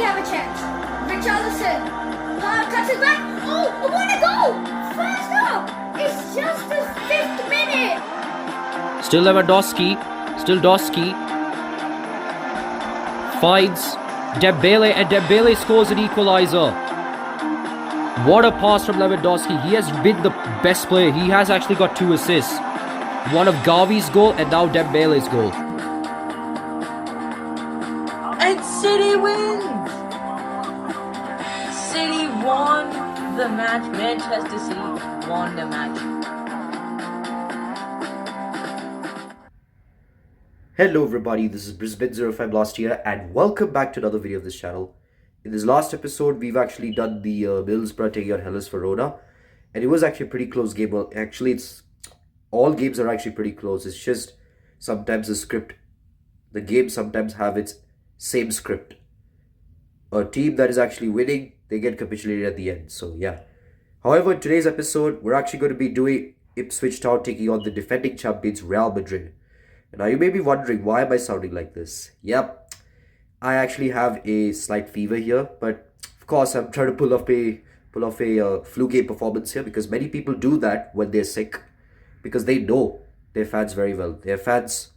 have a chance. Richarlison. Cuts it back. Oh, what a goal! First up! It's just the 5th minute. Still Lewandowski. Still Doski. Finds Dembele, and Dembele scores an equaliser. What a pass from Lewandowski. He has been the best player. He has actually got 2 assists. One of Gavi's goal and now Dembele's goal. And City wins! City won the match. Manchester City won the match. Hello everybody, this is Brisbane05Blaster here and welcome back to another video of this channel. In this last episode, we've actually done the Middlesbrough taking on Hellas Verona, and it was actually a pretty close game. Well, actually, all games are actually pretty close. It's just sometimes the game sometimes have its same script. A team that is actually winning, they get capitulated at the end. So yeah. However, in today's episode, we're actually going to be doing Ipswich Town taking on the defending champions Real Madrid. Now you may be wondering, why am I sounding like this? Yep, I actually have a slight fever here, but of course I'm trying to pull off a flu game performance here, because many people do that when they're sick, because they know their fans very well. Their fans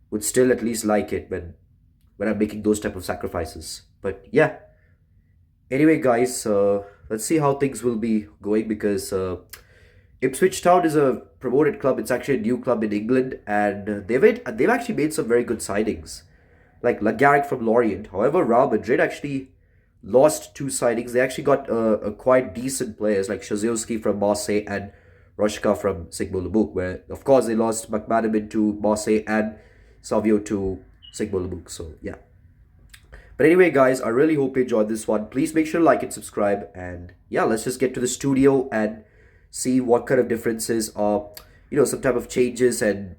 would still at least like it when I'm making those type of sacrifices. But yeah, anyway guys, let's see how things will be going, because Ipswich Town is a promoted club. It's actually a new club in England, and they've actually made some very good signings, like Garrec from Lorient. However, Real Madrid actually lost 2 signings. They actually got a quite decent players like Szaszewski from Marseille and Roshka from Sigma Lubuk, where of course they lost Mcmanaman to Marseille and Savio to Sigma Lubuk. So yeah. But anyway guys, I really hope you enjoyed this one. Please make sure to like and subscribe, and yeah, let's just get to the studio and see what kind of differences are, some type of changes and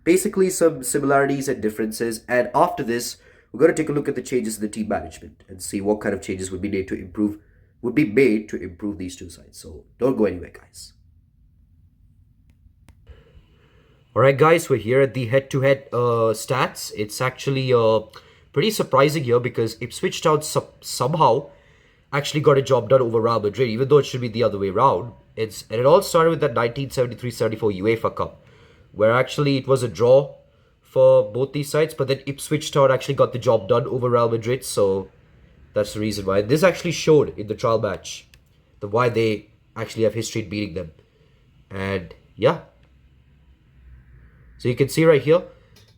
basically some similarities and differences. And after this, we're going to take a look at the changes in the team management and see what kind of changes would be made to improve these two sides. So don't go anywhere, guys. Alright guys, we're here at the head-to-head stats. It's actually pretty surprising here, because Ipswich Town somehow actually got a job done over Real Madrid, even though it should be the other way around. And it all started with that 1973-74 UEFA Cup, where actually it was a draw for both these sides, but then Ipswich Town actually got the job done over Real Madrid, so that's the reason why. This actually showed in the trial match why they actually have history in beating them. And yeah, so you can see right here,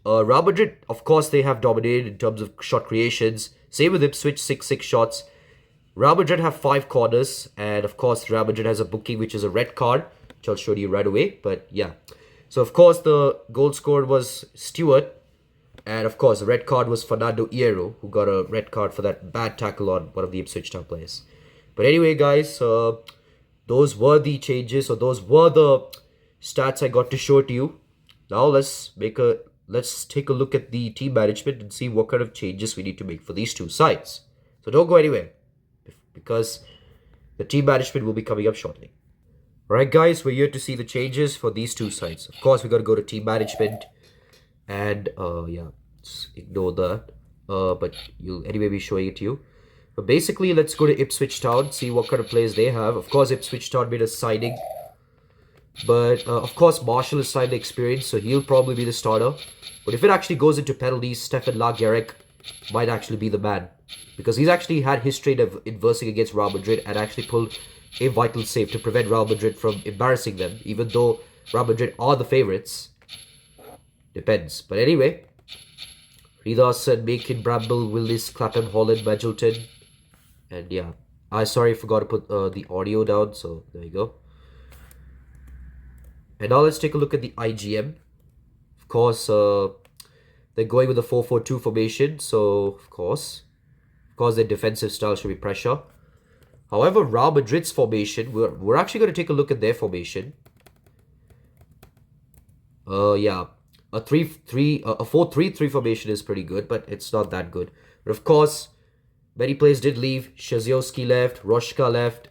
Real Madrid, of course, they have dominated in terms of shot creations. Same with Ipswich, 6 shots. Real Madrid have 5 corners, and of course Real Madrid has a booking, which is a red card, which I'll show you right away. But yeah, so of course the goal scored was Stewart, and of course the red card was Fernando Hierro, who got a red card for that bad tackle on one of the Ipswich Town players. But anyway guys, those were the changes, or those were the stats I got to show to you. Now let's take a look at the team management and see what kind of changes we need to make for these two sides. So don't go anywhere, because the team management will be coming up shortly. Alright guys, we're here to see the changes for these two sides. Of course, we got to go to team management, and yeah, just ignore that. But you'll anyway be showing it to you. But basically, let's go to Ipswich Town, see what kind of players they have. Of course, Ipswich Town made a signing, but of course Marshall has signed the experience, so he'll probably be the starter. But if it actually goes into penalties, Stefan Garrec might actually be the man, because he's actually had history in versing against Real Madrid and actually pulled a vital save to prevent Real Madrid from embarrassing them, even though Real Madrid are the favourites. Depends. But anyway, Ridarsson, Macon, Bramble, Willis, Clapham, Holland, Magilton, and yeah, I forgot to put the audio down, so there you go. And now let's take a look at the IGM. Of course, they're going with a 4-4-2 formation, so of course their defensive style should be pressure. However, Real Madrid's formation, we're actually going to take a look at their formation. Yeah, a 4-3-3 formation is pretty good, but it's not that good. But of course, many players did leave. Szaszewski left, Roshka left.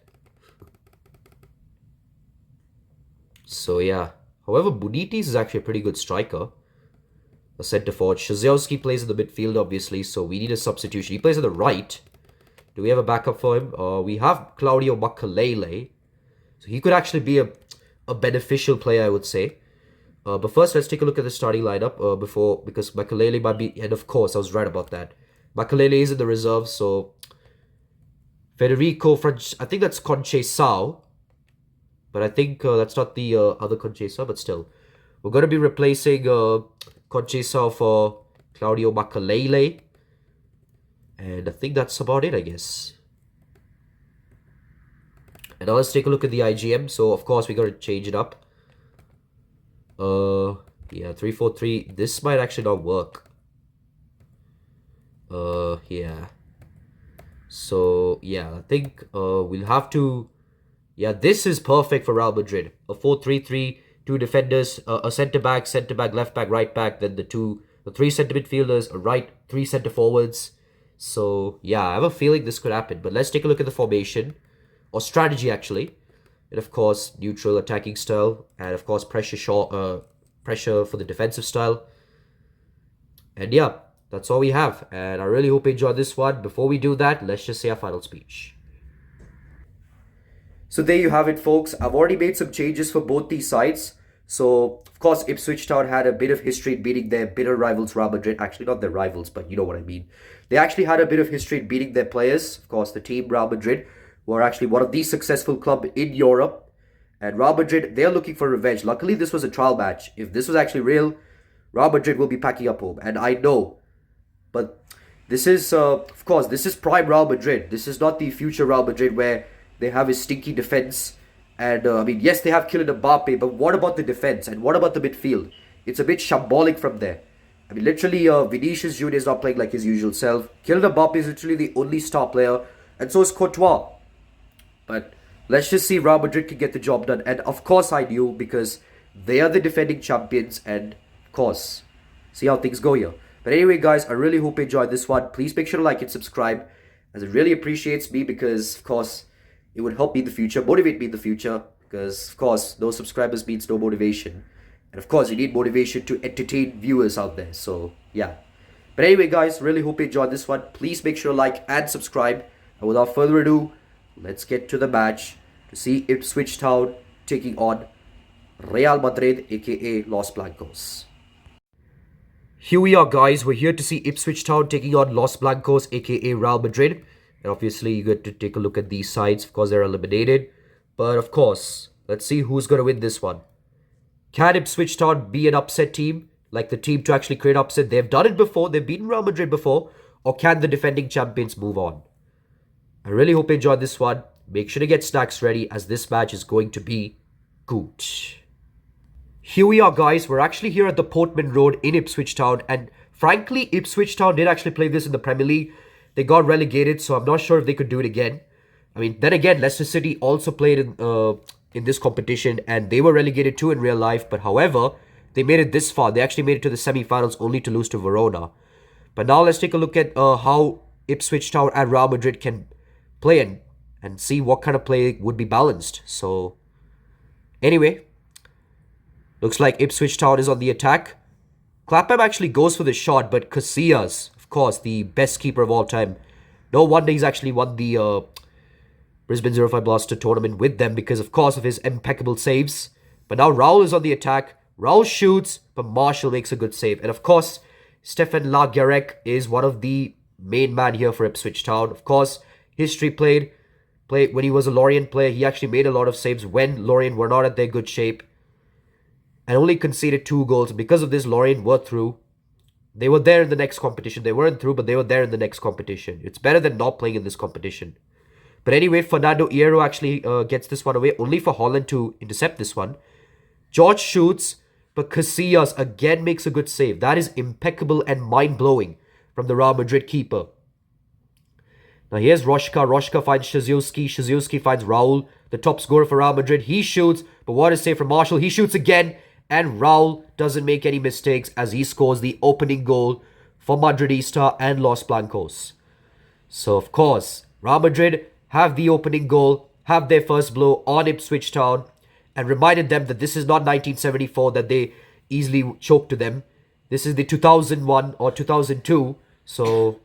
So yeah, however, Munitis is actually a pretty good striker. a centre forward. Szyziowski plays in the midfield, obviously, so we need a substitution. He plays on the right. Do we have a backup for him? We have Claudio Makalele. So he could actually be a beneficial player, I would say. But first, let's take a look at the starting lineup because Makalele might be... And of course, I was right about that. Makalele is in the reserve, so... Federico, I think that's Conceição. But I think that's not the other Conceição, but still. We're going to be replacing Conceição for Claudio Makalele. And I think that's about it, I guess. And now let's take a look at the IGM. So, of course, we got to change it up. Yeah, 3-4-3. This might actually not work. Yeah. So, yeah, I think we'll have to... Yeah, this is perfect for Real Madrid. A 4-3-3, 2 defenders, a centre-back, left-back, right-back, then the 3 centre midfielders, a right, 3 centre forwards. So, yeah, I have a feeling this could happen. But let's take a look at the formation. Or strategy, actually. And, of course, neutral attacking style. And, of course, pressure for the defensive style. And, yeah, that's all we have. And I really hope you enjoyed this one. Before we do that, let's just say our final speech. So there you have it, folks. I've already made some changes for both these sides. So, of course, Ipswich Town had a bit of history in beating their bitter rivals, Real Madrid. Actually, not their rivals, but you know what I mean. They actually had a bit of history in beating their players. Of course, the team, Real Madrid, were actually one of the successful clubs in Europe. And Real Madrid, they're looking for revenge. Luckily, this was a trial match. If this was actually real, Real Madrid will be packing up home. And I know. But this is, of course, this is prime Real Madrid. This is not the future Real Madrid where they have a stinky defense. And, I mean, yes, they have Kylian Mbappe, but what about the defense? And what about the midfield? It's a bit shambolic from there. I mean, literally, Vinicius Junior is not playing like his usual self. Kylian Mbappe is literally the only star player. And so is Courtois. But let's just see Real Madrid can get the job done. And, of course, I knew because they are the defending champions. And, of course, see how things go here. But anyway, guys, I really hope you enjoyed this one. Please make sure to like and subscribe, as it really appreciates me because, of course, it would help me in the future, motivate me in the future, because, of course, no subscribers means no motivation. And, of course, you need motivation to entertain viewers out there. So, yeah. But anyway, guys, really hope you enjoyed this one. Please make sure to like and subscribe. And without further ado, let's get to the match to see Ipswich Town taking on Real Madrid, aka Los Blancos. Here we are, guys. We're here to see Ipswich Town taking on Los Blancos, aka Real Madrid. And obviously, you get to take a look at these sides. Of course, they're eliminated. But of course, let's see who's going to win this one. Can Ipswich Town be an upset team? Like the team to actually create upset? They've done it before. They've beaten Real Madrid before. Or can the defending champions move on? I really hope you enjoyed this one. Make sure to get snacks ready as this match is going to be good. Here we are, guys. We're actually here at the Portman Road in Ipswich Town. And frankly, Ipswich Town did actually play this in the Premier League. They got relegated, so I'm not sure if they could do it again. I mean, then again, Leicester City also played in this competition, and they were relegated too in real life. But however, they made it this far. They actually made it to the semi-finals only to lose to Verona. But now let's take a look at how Ipswich Town and Real Madrid can play and see what kind of play would be balanced. So, anyway, looks like Ipswich Town is on the attack. Clapham actually goes for the shot, but Casillas, of course, the best keeper of all time. No wonder he's actually won the Brisbane05Blaster tournament with them because, of course, of his impeccable saves. But now Raul is on the attack. Raul shoots, but Marshall makes a good save. And, of course, Stefan Garrec is one of the main man here for Ipswich Town. Of course, history played when he was a Lorient player. He actually made a lot of saves when Lorient were not at their good shape. And only conceded 2 goals. Because of this, Lorient were through. They were there in the next competition. They weren't through, but they were there in the next competition. It's better than not playing in this competition. But anyway, Fernando Hierro actually gets this one away. Only for Holland to intercept this one. George shoots, but Casillas again makes a good save. That is impeccable and mind-blowing from the Real Madrid keeper. Now here's Roshka. Roshka finds Szyziowski. Szyziowski finds Raul, the top scorer for Real Madrid. He shoots, but what a save from Marshall. He shoots again. And Raul doesn't make any mistakes as he scores the opening goal for Madridista and Los Blancos. So, of course, Real Madrid have the opening goal, have their first blow on Ipswich Town, and reminded them that this is not 1974 that they easily choked to them. This is the 2001 or 2002. So,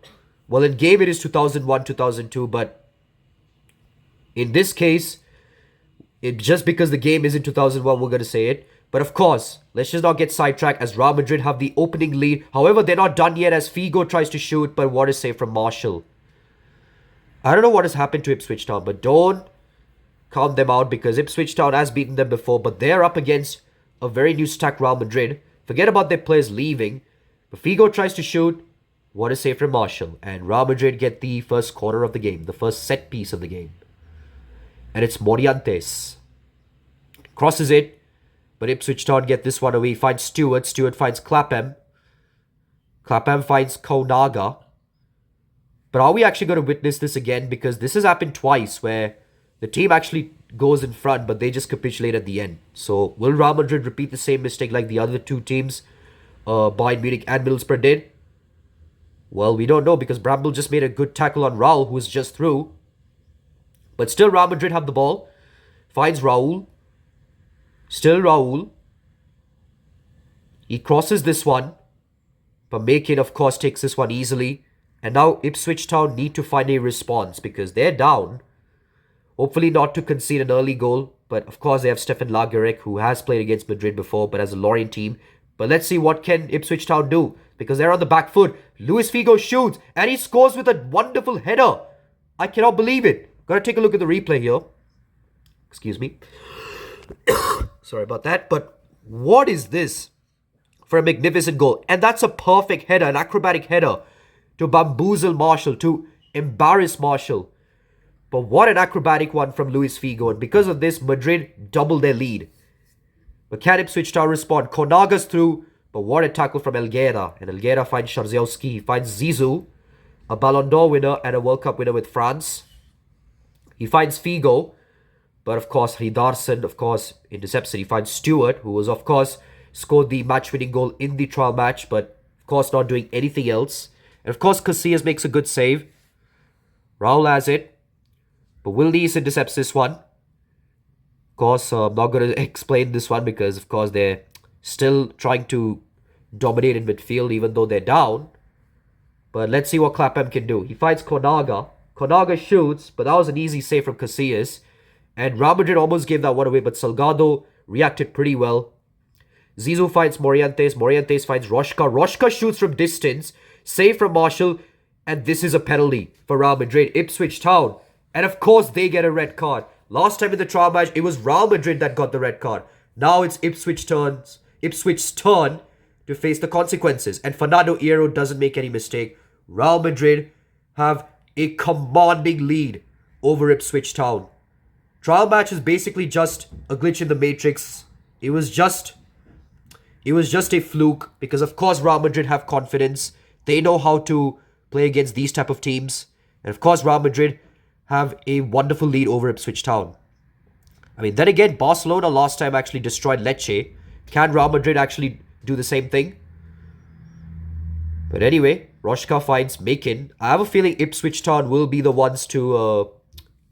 well, in game it is 2001, 2002. But in this case, just because the game is in 2001, we're going to say it. But of course, let's just not get sidetracked as Real Madrid have the opening lead. However, they're not done yet as Figo tries to shoot, but what is saved from Marshall. I don't know what has happened to Ipswich Town, but don't count them out because Ipswich Town has beaten them before, but they're up against a very new stacked Real Madrid. Forget about their players leaving. But Figo tries to shoot. What is saved from Marshall. And Real Madrid get the first corner of the game, the first set piece of the game. And it's Morientes. Crosses it. But Ipswich Town get this one away. He finds Stewart. Stewart finds Clapham. Clapham finds Konaga. But are we actually going to witness this again? Because this has happened twice where the team actually goes in front, but they just capitulate at the end. So will Real Madrid repeat the same mistake like the other two teams, Bayern Munich and Middlesbrough did? Well, we don't know because Bramble just made a good tackle on Raul, who was just through. But still Real Madrid have the ball. Finds Raul. Still Raul. He crosses this one. But Macon, of course, takes this one easily. And now Ipswich Town need to find a response because they're down. Hopefully not to concede an early goal. But of course they have Stefan Garrec, who has played against Madrid before, but as a Lorient team. But let's see what can Ipswich Town do. Because they're on the back foot. Luis Figo shoots. And he scores with a wonderful header. I cannot believe it. Gotta take a look at the replay here. Excuse me. Sorry about that. But what is this? For a magnificent goal. And that's a perfect header. An acrobatic header. To bamboozle Marshall. To embarrass Marshall. But what an acrobatic one from Luis Figo. And because of this, Madrid double their lead. But can Ipswich Town respond? Konaga's through. But what a tackle from Elguera. And Elguera finds Szarzowski. He finds Zizou. A Ballon d'Or winner and a World Cup winner with France. He finds Figo. But of course, Hidarson, of course, intercepts it. He finds Stewart, who was, of course, scored the match-winning goal in the trial match. But, of course, not doing anything else. And, of course, Casillas makes a good save. Raul has it. But Wildes intercepts this one. Of course, I'm not going to explain this one because, of course, they're still trying to dominate in midfield even though they're down. But let's see what Clapham can do. He finds Konaga. Konaga shoots, but that was an easy save from Casillas. And Real Madrid almost gave that one away, but Salgado reacted pretty well. Zizou finds Morientes. Morientes finds Roshka. Roshka shoots from distance. Save from Marshall. And this is a penalty for Real Madrid. Ipswich Town. And of course, they get a red card. Last time in the trial match, it was Real Madrid that got the red card. Now it's Ipswich's turn to face the consequences. And Fernando Hierro doesn't make any mistake. Real Madrid have a commanding lead over Ipswich Town. Trial match is basically just a glitch in the matrix. It was just a fluke because of course Real Madrid have confidence. They know how to play against these type of teams. And of course Real Madrid have a wonderful lead over Ipswich Town. I mean, then again, Barcelona last time actually destroyed Lecce. Can Real Madrid actually do the same thing? But anyway, Roshka finds Macon. I have a feeling Ipswich Town will be the ones to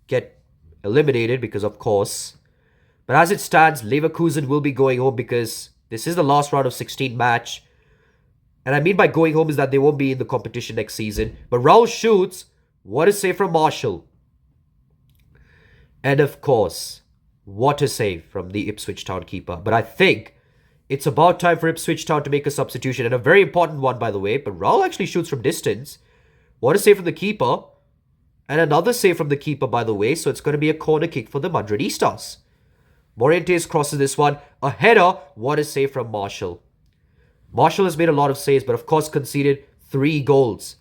get eliminated because of course. But as it stands, Leverkusen will be going home because this is the last round of 16 match. And I mean by going home is that they won't be in the competition next season. But Raul shoots. What a save from Marshall. And of course, what a save from the Ipswich Town keeper. But I think it's about time for Ipswich Town to make a substitution. And a very important one, by the way. But Raul actually shoots from distance. What a save from the keeper. And another save from the keeper, by the way. So it's going to be a corner kick for the Madridistas. Morientes crosses this one. A header. What a save from Marshall. Marshall has made a lot of saves, but of course conceded 3 goals.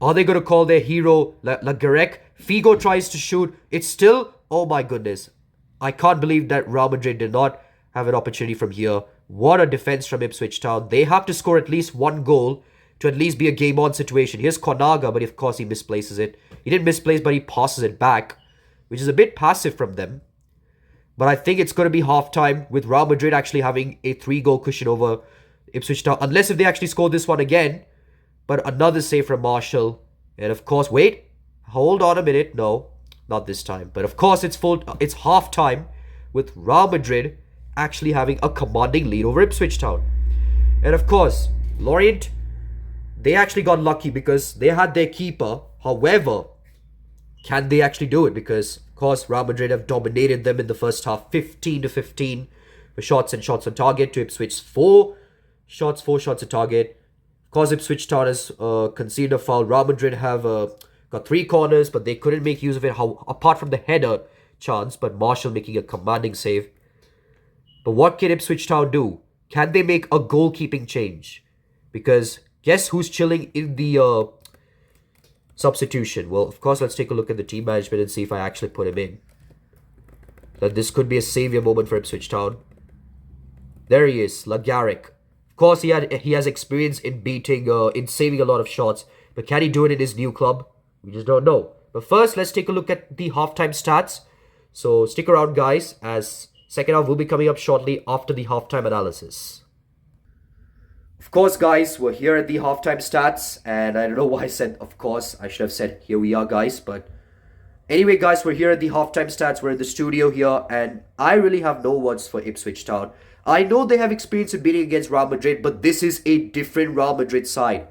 Are they going to call their hero Garrec? Figo tries to shoot. It's still... Oh my goodness. I can't believe that Real Madrid did not have an opportunity from here. What a defense from Ipswich Town. They have to score at least 1 goal to at least be a game-on situation. Here's Konaga, but of course he misplaces it. He didn't misplace, but he passes it back, which is a bit passive from them. But I think it's going to be half-time with Real Madrid actually having a 3-goal cushion over Ipswich Town. Unless if they actually score this one again. But another save from Marshall. And of course, wait. Hold on a minute. No, not this time. But of course, it's half-time with Real Madrid actually having a commanding lead over Ipswich Town. And of course, Lorient, they actually got lucky because they had their keeper. However, can they actually do it? Because, of course, Real Madrid have dominated them in the first half, 15-15 for shots and shots on target to Ipswich 4 shots on target. Of course, Ipswich Town has conceded a foul. Real Madrid have got 3 corners, but they couldn't make use of it, apart from the header chance, but Marshall making a commanding save. But what can Ipswich Town do? Can they make a goalkeeping change? Because guess who's chilling in the substitution? Well, of course, let's take a look at the team management and see if I actually put him in. That this could be a savior moment for Ipswich Town. There he is, Garrec. Of course, he has experience in in saving a lot of shots. But can he do it in his new club? We just don't know. But first, let's take a look at the halftime stats. So stick around, guys, as second half will be coming up shortly after the halftime analysis. Of course, guys, we're here at the halftime stats, and I don't know why I said of course. I should have said here we are, guys, but anyway, guys, we're here at the halftime stats. We're in the studio here, and I really have no words for Ipswich Town. I know they have experience in beating against Real Madrid, but this is a different Real Madrid side.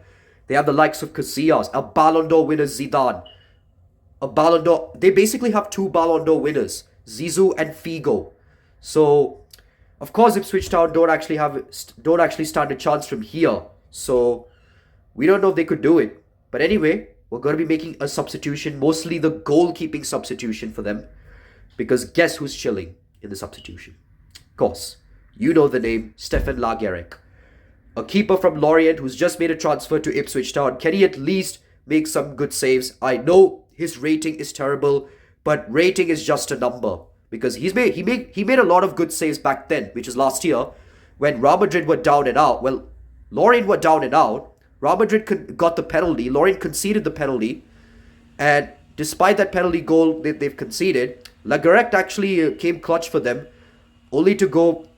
They have the likes of Casillas, a Ballon d'Or winner Zidane, a Ballon d'Or. They basically have 2 Ballon d'Or winners, Zizou and Figo. So, of course, Ipswich Town don't actually stand a chance from here. So, we don't know if they could do it. But anyway, we're going to be making a substitution, mostly the goalkeeping substitution for them. Because guess who's chilling in the substitution? Of course, you know the name, Stefan Garrec. A keeper from Lorient who's just made a transfer to Ipswich Town. Can he at least make some good saves? I know his rating is terrible, but rating is just a number. Because he made a lot of good saves back then, which is last year, when Real Madrid were down and out. Well, Lorient were down and out. Real Madrid got the penalty. Lorient conceded the penalty. And despite that penalty goal they've conceded, Garrec actually came clutch for them, only to go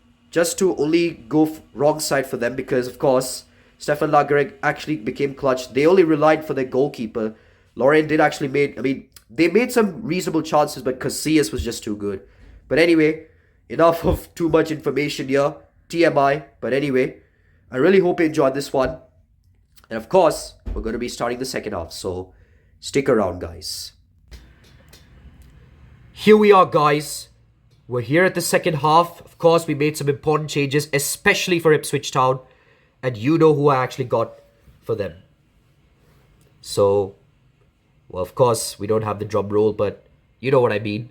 wrong side for them because, of course, Stefan Garrec actually became clutch. They only relied for their goalkeeper. Lorient did actually they made some reasonable chances, but Casillas was just too good. But anyway, enough of too much information here. TMI. But anyway, I really hope you enjoyed this one. And of course, we're going to be starting the second half. So stick around, guys. Here we are, guys. We're here at the second half. Of course, we made some important changes, especially for Ipswich Town. And you know who I actually got for them. So, well, of course, we don't have the drum roll, but you know what I mean.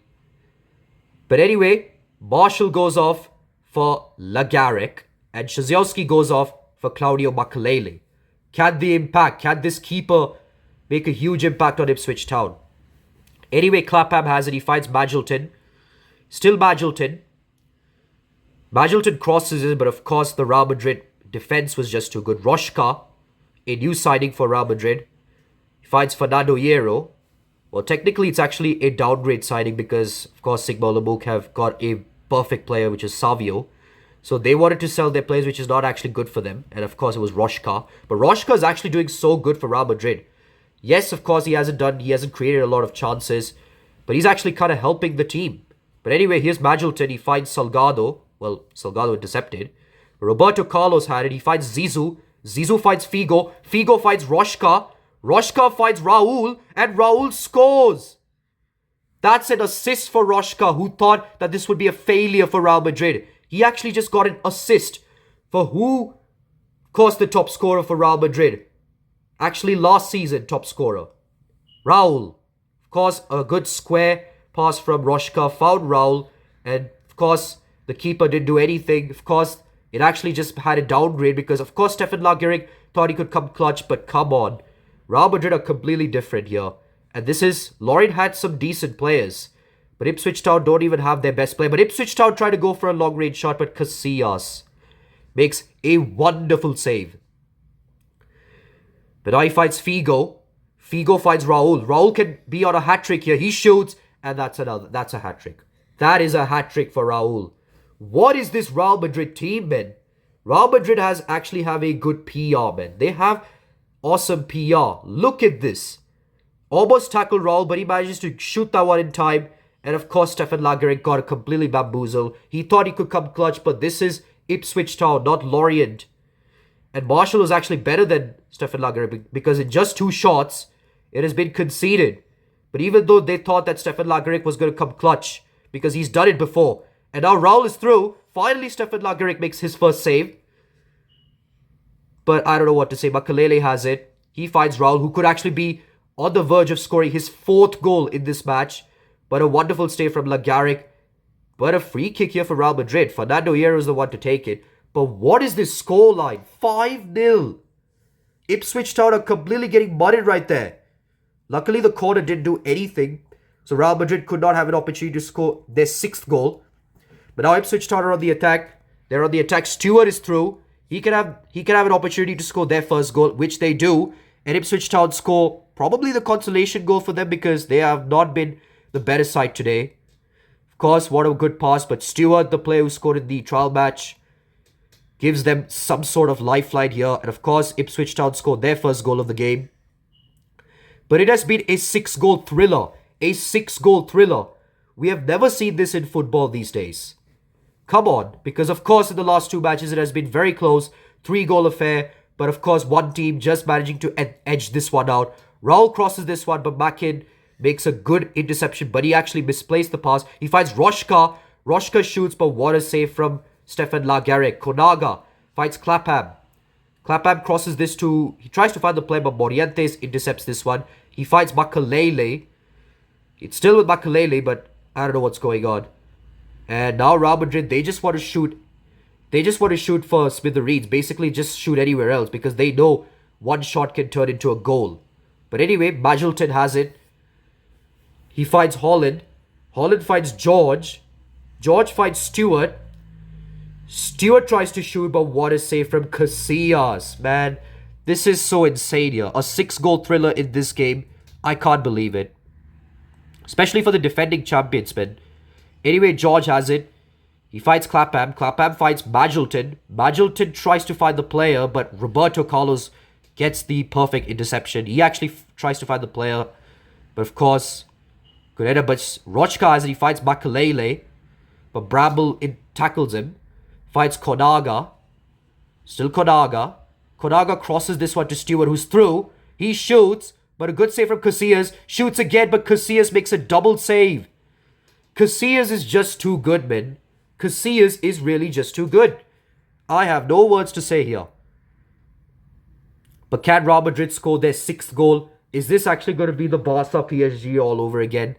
But anyway, Marshall goes off for Garrec, and Shaziowski goes off for Claudio Makalele. Can this keeper make a huge impact on Ipswich Town? Anyway, Clapham has it. He fights Magilton. Still Magilton. Magilton crosses it, but of course the Real Madrid defense was just too good. Roshka, a new signing for Real Madrid. He finds Fernando Hierro. Well, technically it's actually a downgrade signing because, of course, Sigma Lamuk have got a perfect player, which is Savio. So they wanted to sell their players, which is not actually good for them. And of course it was Roshka. But Roshka is actually doing so good for Real Madrid. Yes, of course he hasn't created a lot of chances, but he's actually kind of helping the team. But anyway, here's Magilton. He finds Salgado. Well, Salgado intercepted. Roberto Carlos had it. He finds Zizou. Zizou finds Figo. Figo finds Roshka. Roshka finds Raul. And Raul scores. That's an assist for Roshka, who thought that this would be a failure for Real Madrid. He actually just got an assist for who, of course, the top scorer for Real Madrid. Actually, last season, top scorer. Raul. Of course, a good square pass from Roshka found Raul. And, of course, the keeper didn't do anything. Of course, it actually just had a downgrade because, of course, Stefan Garrec thought he could come clutch. But come on. Real Madrid are completely different here. And Lorient had some decent players. But Ipswich Town don't even have their best player. But Ipswich Town tried to go for a long-range shot. But Casillas makes a wonderful save. But now he fights Figo. Figo finds Raul. Raul can be on a hat-trick here. He shoots. And that's a hat-trick. That is a hat-trick for Raul. What is this Real Madrid team, man? Real Madrid actually have a good PR, man. They have awesome PR. Look at this. Almost tackled Raul, but he manages to shoot that one in time. And of course, Stefan Garrec got a completely bamboozled. He thought he could come clutch, but this is Ipswich Town, not Lorient. And Marshall was actually better than Stefan Lagerek because in just 2 shots, it has been conceded. But even though they thought that Stefan Lagerek was going to come clutch because he's done it before. And now Raul is through. Finally, Stefan Lagerek makes his first save. But I don't know what to say. Makalele has it. He finds Raul, who could actually be on the verge of scoring his 4th goal in this match. But a wonderful stay from Garrec. But a free kick here for Real Madrid. Fernando Hierro is the one to take it. But what is this scoreline? 5-0. Ipswich Town are completely getting mudded right there. Luckily, the corner didn't do anything. So Real Madrid could not have an opportunity to score their 6th goal. But now Ipswich Town are on the attack. They're on the attack. Stewart is through. He can have an opportunity to score their first goal, which they do. And Ipswich Town score probably the consolation goal for them because they have not been the better side today. Of course, what a good pass. But Stewart, the player who scored in the trial match, gives them some sort of lifeline here. And of course, Ipswich Town scored their first goal of the game. But it has been a 6-goal thriller. A 6-goal thriller. We have never seen this in football these days. Come on. Because of course, in the last 2 matches, it has been very close. 3-goal affair. But of course, one team just managing to edge this one out. Raul crosses this one, but Makin makes a good interception. But he actually misplaced the pass. He finds Roshka. Roshka shoots, but what a save from Stefan Lagerek. Konaga fights Clapham. Clapham crosses this to... He tries to find the play, but Morientes intercepts this one. He fights Makalele. It's still with Makalele, but I don't know what's going on. And now Real Madrid, they just want to shoot. They just want to shoot for smithereens. Basically, just shoot anywhere else because they know one shot can turn into a goal. But anyway, Magilton has it. He finds Holland. Holland finds George. George finds Stewart. Stewart tries to shoot, but what a save from Casillas. Man, this is so insane here. A 6-goal thriller in this game. I can't believe it. Especially for the defending champions, man. Anyway, George has it. He fights Clapham. Clapham fights Magilton. Magilton tries to find the player, but Roberto Carlos gets the perfect interception. He actually tries to find the player. But of course, Gureda, but Rochka has it. He fights Makalele. But Bramble tackles him. Fights Konaga. Still Konaga. Konaga crosses this one to Stewart, who's through. He shoots, but a good save from Casillas. Shoots again, but Casillas makes a double save. Casillas is just too good, man. Casillas is really just too good. I have no words to say here. But can Real Madrid score their 6th goal? Is this actually going to be the Barca PSG all over again?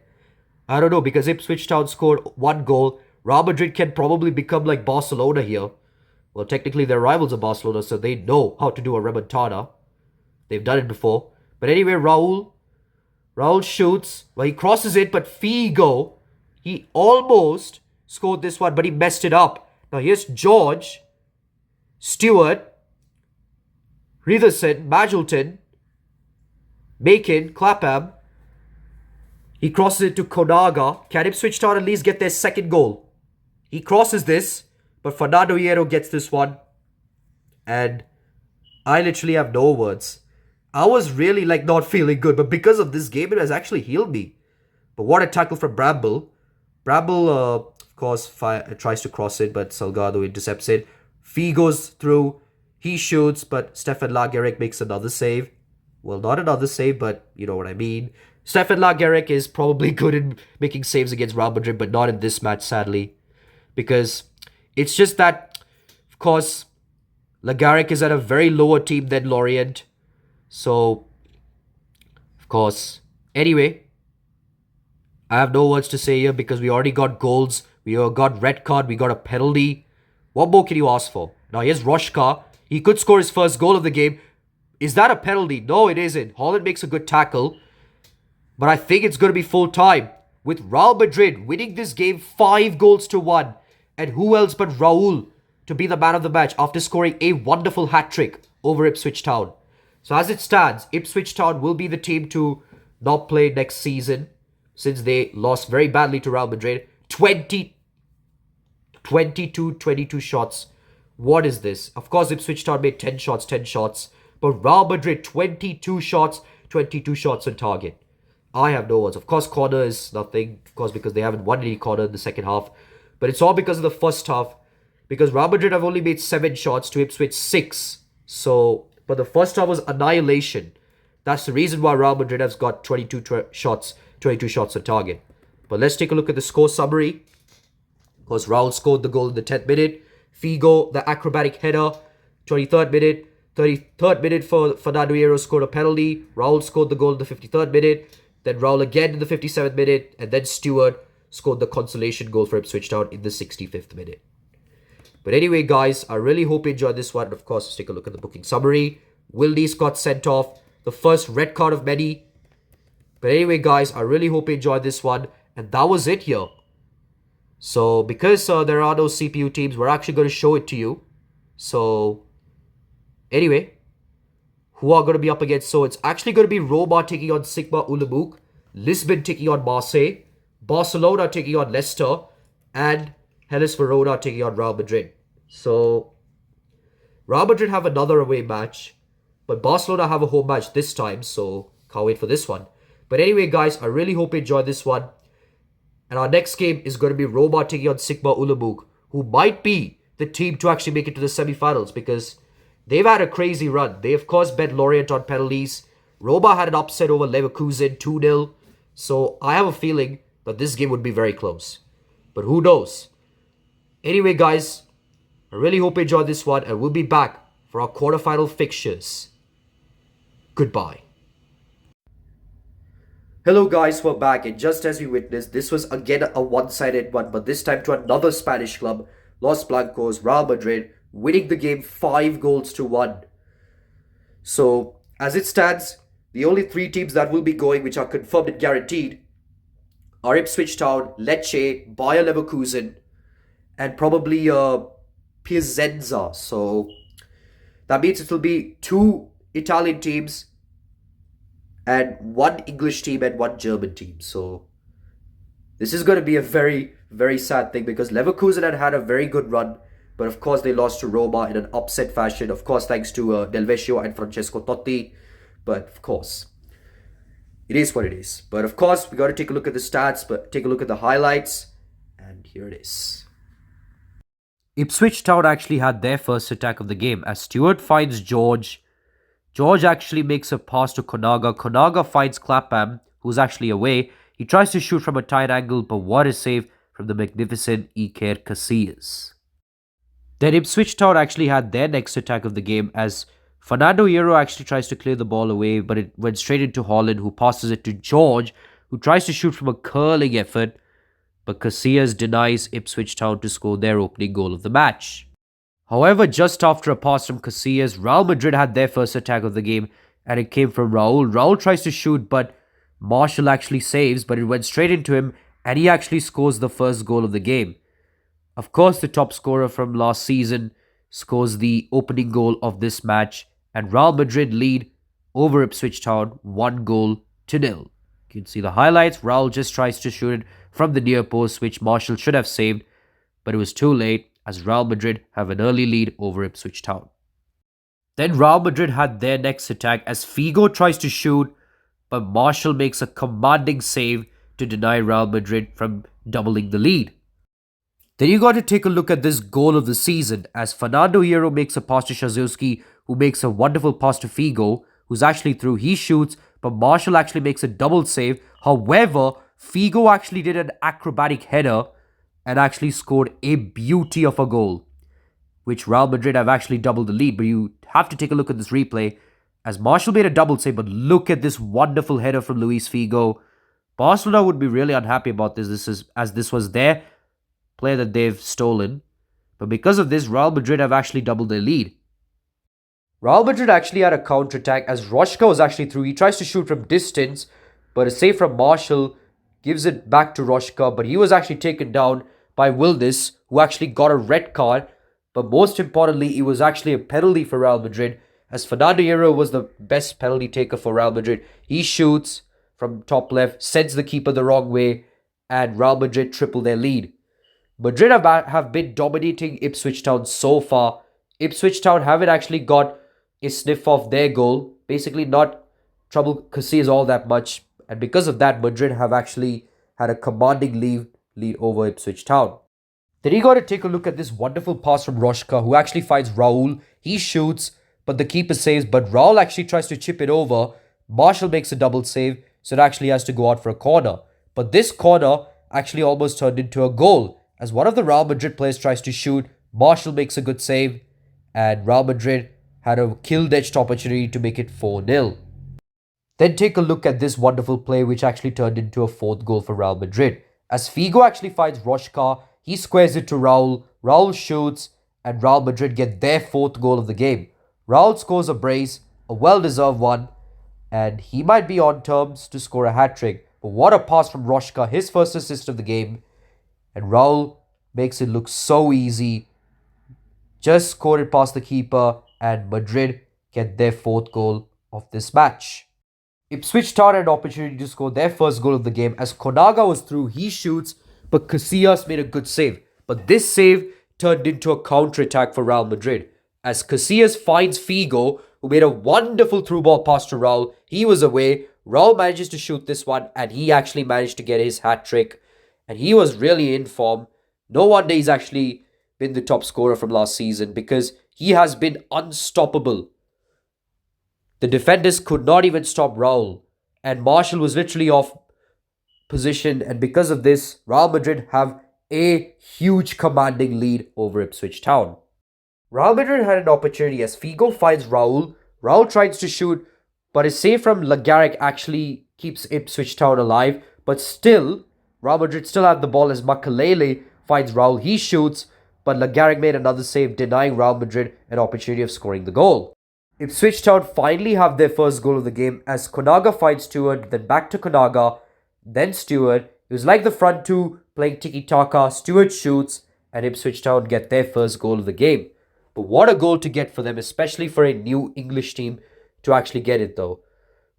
I don't know, because Ipswich Town scored 1 goal. Real Madrid can probably become like Barcelona here. Well, technically they're rivals of Barcelona, so they know how to do a remontada. They've done it before. But anyway, Raul shoots. Well, he crosses it, but Figo, he almost scored this one, but he messed it up. Now here's George, Stewart, Ritherson, Magilton, Macon, Clapham. He crosses it to Konaga. Can Ipswich Town at least get their 2nd goal? He crosses this, but Fernando Hierro gets this one. And I literally have no words. I was really not feeling good, but because of this game, it has actually healed me. But what a tackle from Bramble. Bramble, of course, tries to cross it, but Salgado intercepts it. Fee goes through. He shoots, but Stefan Lagerek makes another save. Well, not another save, but you know what I mean. Stefan Lagerek is probably good in making saves against Real Madrid, but not in this match, sadly. Because it's just that, of course, Lagerek is at a very lower team than Lorient. So, of course. Anyway, I have no words to say here because we already got goals. We got red card. We got a penalty. What more can you ask for? Now, here's Roshka. He could score his first goal of the game. Is that a penalty? No, it isn't. Holland makes a good tackle. But I think it's going to be full time. With Real Madrid winning this game 5-1. And who else but Raul to be the man of the match after scoring a wonderful hat-trick over Ipswich Town. So as it stands, Ipswich Town will be the team to not play next season since they lost very badly to Real Madrid. 22 shots. What is this? Of course, Ipswich Town made 10 shots. But Real Madrid, 22 shots on target. I have no words. Of course, corner is nothing. Of course, because they haven't won any corner in the second half. But it's all because of the first half. Because Real Madrid have only made 7 shots to Ipswich 6. So, but the first half was annihilation. That's the reason why Real Madrid has got 22 shots on target. But let's take a look at the score summary. Of course, Raul scored the goal in the 10th minute. Figo, the acrobatic header, 23rd minute. 33rd minute for Fernando Hierro scored a penalty. Raul scored the goal in the 53rd minute. Then Raul again in the 57th minute. And then Stewart scored the consolation goal for Ipswich Town in the 65th minute. But anyway, guys, I really hope you enjoyed this one. And of course, let's take a look at the booking summary. Wildes got sent off. The first red card of many. But anyway, guys, I really hope you enjoyed this one. And that was it here. So, because there are no CPU teams, we're actually going to show it to you. So, anyway, who are going to be up against? So, it's actually going to be Roma taking on Sigma Olomouc, Lisbon taking on Marseille, Barcelona taking on Leicester, and Hellas Verona taking on Real Madrid. So, Real Madrid have another away match, but Barcelona have a home match this time, so can't wait for this one. But anyway, guys, I really hope you enjoyed this one. And our next game is going to be Roma taking on Sigma Olomouc, who might be the team to actually make it to the semi-finals because they've had a crazy run. They, of course, bet Lorient on penalties. Roma had an upset over Leverkusen, 2-0. So I have a feeling that this game would be very close. But who knows? Anyway, guys, I really hope you enjoyed this one, and we'll be back for our quarterfinal fixtures. Goodbye. Hello guys, we're back, and just as we witnessed, this was again a one-sided one, but this time to another Spanish club, Los Blancos, Real Madrid, winning the game 5-1. So, as it stands, the only 3 teams that will be going, which are confirmed and guaranteed, are Ipswich Town, Lecce, Bayer Leverkusen, and probably Piacenza. So, that means it will be 2 Italian teams, and 1 English team and 1 German team. So this is going to be a very, very sad thing because Leverkusen had a very good run. But of course, they lost to Roma in an upset fashion. Of course, thanks to Del Vecchio and Francesco Totti. But of course, it is what it is. But of course, we got to take a look at the stats, but take a look at the highlights. And here it is. Ipswich Town actually had their first attack of the game as Stewart finds George. George actually makes a pass to Konaga. Konaga finds Clapham, who's actually away. He tries to shoot from a tight angle, but what a save from the magnificent Iker Casillas. Then Ipswich Town actually had their next attack of the game as Fernando Hierro actually tries to clear the ball away, but it went straight into Holland, who passes it to George, who tries to shoot from a curling effort, but Casillas denies Ipswich Town to score their opening goal of the match. However, just after a pass from Casillas, Real Madrid had their first attack of the game, and it came from Raul. Raul tries to shoot, but Marshall actually saves, but it went straight into him, and he actually scores the first goal of the game. Of course, the top scorer from last season scores the opening goal of this match, and Real Madrid lead over Ipswich Town 1-0. You can see the highlights. Raul just tries to shoot it from the near post, which Marshall should have saved, but it was too late, as Real Madrid have an early lead over Ipswich Town. Then Real Madrid had their next attack as Figo tries to shoot, but Marshall makes a commanding save to deny Real Madrid from doubling the lead. Then you got to take a look at this goal of the season as Fernando Hierro makes a pass to Szaszewski, who makes a wonderful pass to Figo, who's actually through. He shoots, but Marshall actually makes a double save. However, Figo actually did an acrobatic header and actually scored a beauty of a goal, which Real Madrid have actually doubled the lead. But you have to take a look at this replay as Marshall made a double save, but look at this wonderful header from Luis Figo. Barcelona would be really unhappy about this. This was their player that they've stolen. But because of this, Real Madrid have actually doubled their lead. Real Madrid actually had a counter-attack as Roshka was actually through. He tries to shoot from distance, but a save from Marshall gives it back to Roshka, but he was actually taken down by Wildes, who actually got a red card. But most importantly, it was actually a penalty for Real Madrid, as Fernando Hierro was the best penalty taker for Real Madrid. He shoots from top left, sends the keeper the wrong way, and Real Madrid triple their lead. Madrid have been dominating Ipswich Town so far. Ipswich Town haven't actually got a sniff of their goal, basically not trouble Casillas all that much. And because of that, Madrid have actually had a commanding lead over Ipswich Town. Then you got to take a look at this wonderful pass from Roshka, who actually finds Raul. He shoots, but the keeper saves. But Raul actually tries to chip it over. Marshall makes a double save, so it actually has to go out for a corner. But this corner actually almost turned into a goal, as one of the Real Madrid players tries to shoot. Marshall makes a good save, and Real Madrid had a kill-edged opportunity to make it 4-0. Then take a look at this wonderful play, which actually turned into a fourth goal for Real Madrid. As Figo actually finds Roshka, he squares it to Raul. Raul shoots, and Real Madrid get their fourth goal of the game. Raul scores a brace, a well-deserved one, and he might be on terms to score a hat-trick. But what a pass from Roshka, his first assist of the game. And Raul makes it look so easy. Just scored it past the keeper, and Madrid get their fourth goal of this match. Ipswich Town had an opportunity to score their first goal of the game. As Konaga was through, he shoots, but Casillas made a good save. But this save turned into a counter-attack for Real Madrid, as Casillas finds Figo, who made a wonderful through ball pass to Raul. He was away. Raul manages to shoot this one, and he actually managed to get his hat-trick. And he was really in form. No wonder he's actually been the top scorer from last season, because he has been unstoppable. The defenders could not even stop Raul, and Marshall was literally off position, and because of this, Real Madrid have a huge commanding lead over Ipswich Town. Real Madrid had an opportunity as Figo finds Raul. Raul tries to shoot, but a save from Garrec actually keeps Ipswich Town alive. But still, Real Madrid still have the ball as Makalele finds Raul. He shoots, but Garrec made another save, denying Real Madrid an opportunity of scoring the goal. Ipswich Town finally have their first goal of the game as Konaga finds Stewart, then back to Konaga, then Stewart. It was like the front two playing tiki-taka. Stewart shoots, and Ipswich Town get their first goal of the game. But what a goal to get for them, especially for a new English team to actually get it though.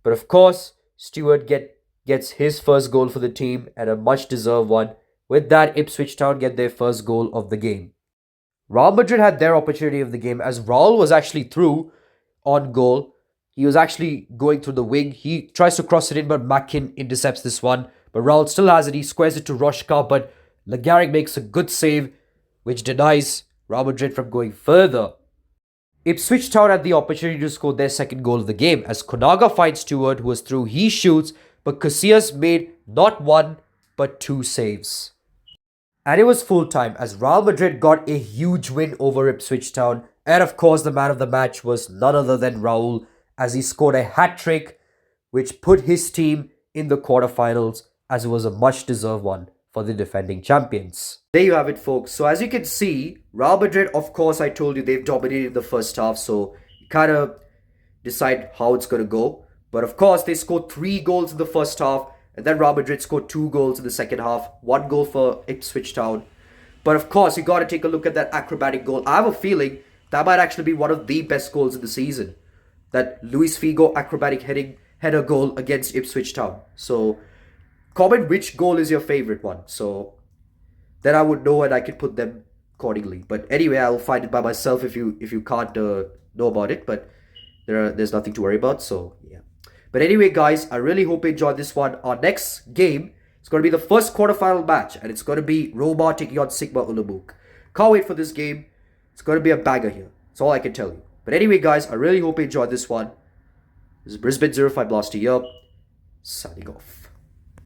But of course, Stewart gets his first goal for the team, and a much deserved one. With that, Ipswich Town get their first goal of the game. Real Madrid had their opportunity of the game as Raul was actually through on goal. He was actually going through the wing. He tries to cross it in, but Makin intercepts this one. But Raul still has it. He squares it to Roshka, but Garrec makes a good save, which denies Real Madrid from going further. Ipswich Town had the opportunity to score their second goal of the game as Konaga finds Stewart, who was through. He shoots, but Casillas made not one, but two saves. And it was full time as Real Madrid got a huge win over Ipswich Town. And of course, the man of the match was none other than Raul, as he scored a hat-trick, which put his team in the quarterfinals, as it was a much-deserved one for the defending champions. There you have it, folks. So as you can see, Real Madrid, of course, I told you they've dominated the first half, so you kind of decide how it's going to go. But of course, they scored 3 goals in the first half, and then Real Madrid scored 2 goals in the second half. 1 goal for Ipswich Town. But of course, you got to take a look at that acrobatic goal. I have a feeling that might actually be one of the best goals in the season. That Luis Figo acrobatic header goal against Ipswich Town. So comment which goal is your favorite one. So then I would know and I can put them accordingly. But anyway, I'll find it by myself if you can't know about it. But there's nothing to worry about. So yeah. But anyway, guys, I really hope you enjoyed this one. Our next game is going to be the first quarterfinal match, and it's going to be Roma taking on Sigma Ulubuk. Can't wait for this game. It's going to be a banger here. That's all I can tell you. But anyway, guys, I really hope you enjoyed this one. This is Brisbane05Blaster here, signing off.